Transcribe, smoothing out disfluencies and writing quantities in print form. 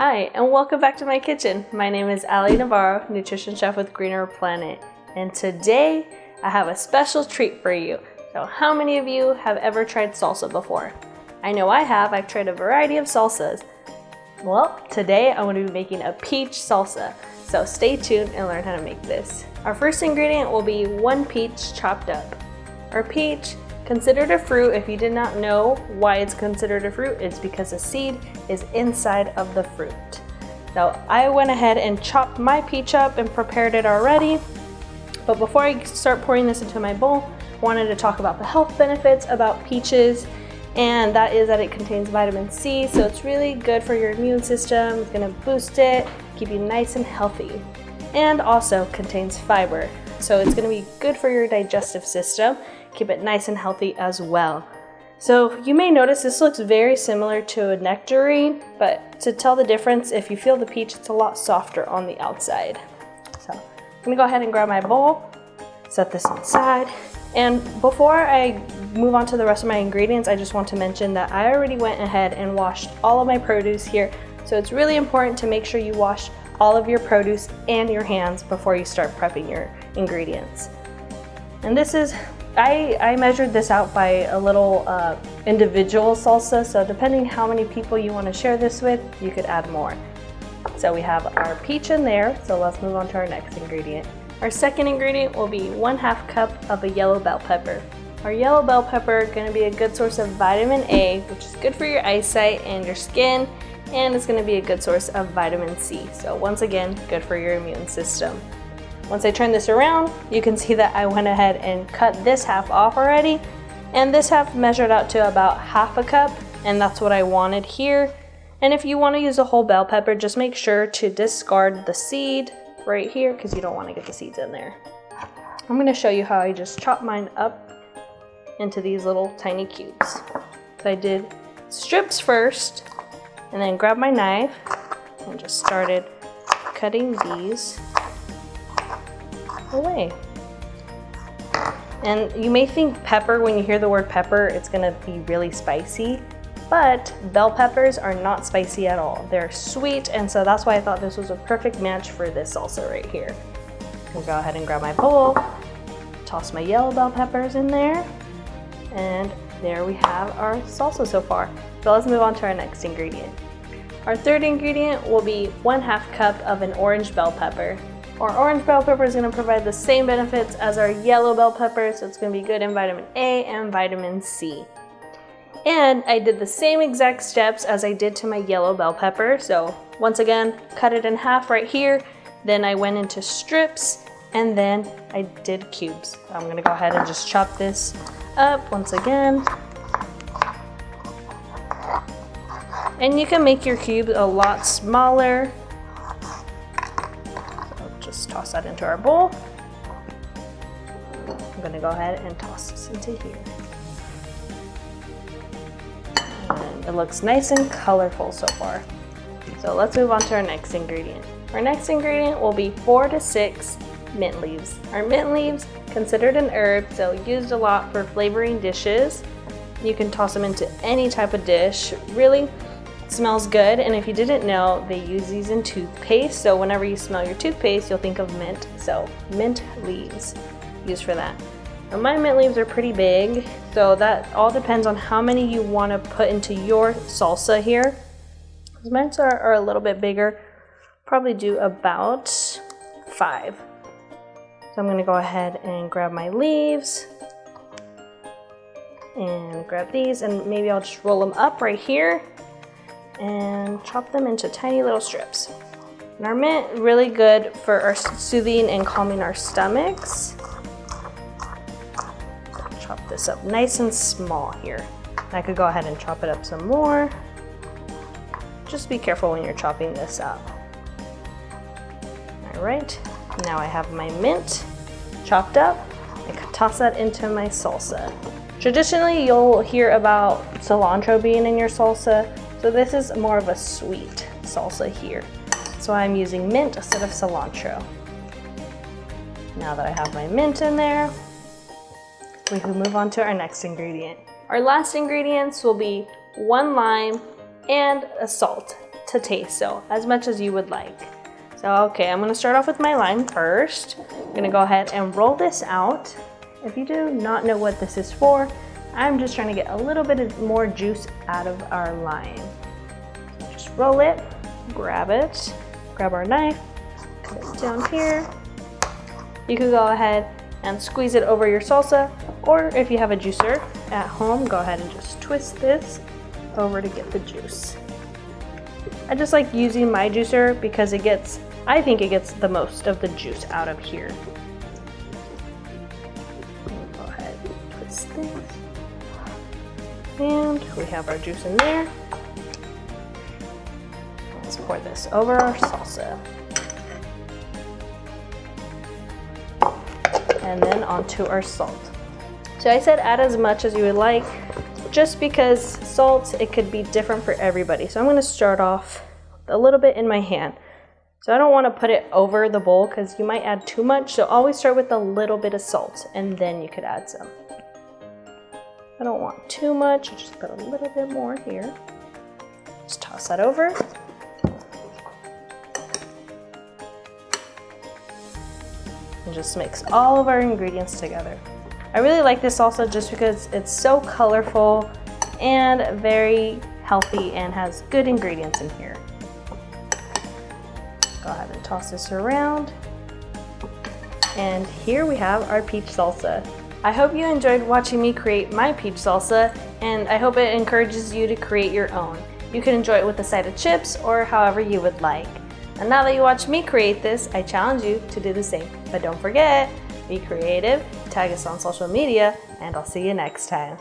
Hi, and welcome back to my kitchen. My name is Ali Navarro, nutrition chef with Greener Planet, and today I have a special treat for you. So how many of you have ever tried salsa before? I know I have. I've tried a variety of salsas. Well, today I'm going to be making a peach salsa, so stay tuned and learn how to make this. Our first ingredient will be 1 peach chopped up. Our peach, considered a fruit. If you did not know why it's considered a fruit, it's because the seed is inside of the fruit. So I went ahead and chopped my peach up and prepared it already. But before I start pouring this into my bowl, I wanted to talk about the health benefits about peaches, and that is that it contains vitamin C, so it's really good for your immune system. It's gonna boost it, keep you nice and healthy, and also contains fiber. So it's gonna be good for your digestive system, keep it nice and healthy as well. So you may notice this looks very similar to a nectarine, but to tell the difference, if you feel the peach, it's a lot softer on the outside. So I'm gonna go ahead and grab my bowl, set this inside. And before I move on to the rest of my ingredients, I just want to mention that I already went ahead and washed all of my produce here. So it's really important to make sure you wash all of your produce and your hands before you start prepping your ingredients. And this is, I measured this out by a little individual salsa, so depending how many people you want to share this with, you could add more. So we have our peach in there, so let's move on to our next ingredient. Our second ingredient will be 1/2 cup of a yellow bell pepper. Our yellow bell pepper is going to be a good source of vitamin A, which is good for your eyesight and your skin, and it's going to be a good source of vitamin C. So once again, good for your immune system. Once I turn this around, you can see that I went ahead and cut this half off already, and this half measured out to about 1/2 cup, and that's what I wanted here. And if you want to use a whole bell pepper, just make sure to discard the seed right here because you don't want to get the seeds in there. I'm going to show you how I just chopped mine up into these little tiny cubes. So I did strips first, and then grabbed my knife and just started cutting these away. And you may think pepper, when you hear the word pepper, it's gonna be really spicy, but bell peppers are not spicy at all. They're sweet, and so that's why I thought this was a perfect match for this salsa right here. I'll go ahead and grab my bowl, toss my yellow bell peppers in there, and there we have our salsa so far. So let's move on to our next ingredient. Our third ingredient will be 1/2 cup of an orange bell pepper. Our orange bell pepper is going to provide the same benefits as our yellow bell pepper, so it's going to be good in vitamin A and vitamin C. And I did the same exact steps as I did to my yellow bell pepper. So once again, cut it in half right here. Then I went into strips, and then I did cubes. I'm going to go ahead and just chop this up once again. And you can make your cubes a lot smaller. Just toss that into our bowl. I'm going to go ahead and toss this into here. And it looks nice and colorful so far. So let's move on to our next ingredient. Our next ingredient will be 4 to 6 mint leaves. Our mint leaves, considered an herb, so used a lot for flavoring dishes. You can toss them into any type of dish. Really smells good, and if you didn't know, they use these in toothpaste, so whenever you smell your toothpaste, you'll think of mint. So mint leaves used for that. Now my mint leaves are pretty big, so that all depends on how many you want to put into your salsa here. Mine are a little bit bigger, probably do about 5. So I'm going to go ahead and grab my leaves and grab these, and maybe I'll just roll them up right here and chop them into tiny little strips. And our mint, really good for our soothing and calming our stomachs. Chop this up nice and small here. I could go ahead and chop it up some more. Just be careful when you're chopping this up. All right, now I have my mint chopped up. I could toss that into my salsa. Traditionally, you'll hear about cilantro being in your salsa. So this is more of a sweet salsa here. So I'm using mint instead of cilantro. Now that I have my mint in there, we can move on to our next ingredient. Our last ingredients will be 1 lime and a salt. to taste, so as much as you would like. So okay, I'm gonna start off with my lime first. I'm gonna go ahead and roll this out. If you do not know what this is for, I'm just trying to get a little bit more juice out of our lime. Just roll it, grab our knife, put it down here. You could go ahead and squeeze it over your salsa, or if you have a juicer at home, go ahead and just twist this over to get the juice. I just like using my juicer because I think it gets the most of the juice out of here. Go ahead and twist this. And we have our juice in there. Let's pour this over our salsa. And then onto our salt. So I said add as much as you would like, just because salt, it could be different for everybody. So I'm gonna start off with a little bit in my hand. So I don't wanna put it over the bowl because you might add too much. So always start with a little bit of salt and then you could add some. I don't want too much, just put a little bit more here. Just toss that over. And just mix all of our ingredients together. I really like this salsa just because it's so colorful and very healthy and has good ingredients in here. Go ahead and toss this around. And here we have our peach salsa. I hope you enjoyed watching me create my peach salsa, and I hope it encourages you to create your own. You can enjoy it with a side of chips or however you would like. And now that you watched me create this, I challenge you to do the same. But don't forget, be creative, tag us on social media, and I'll see you next time.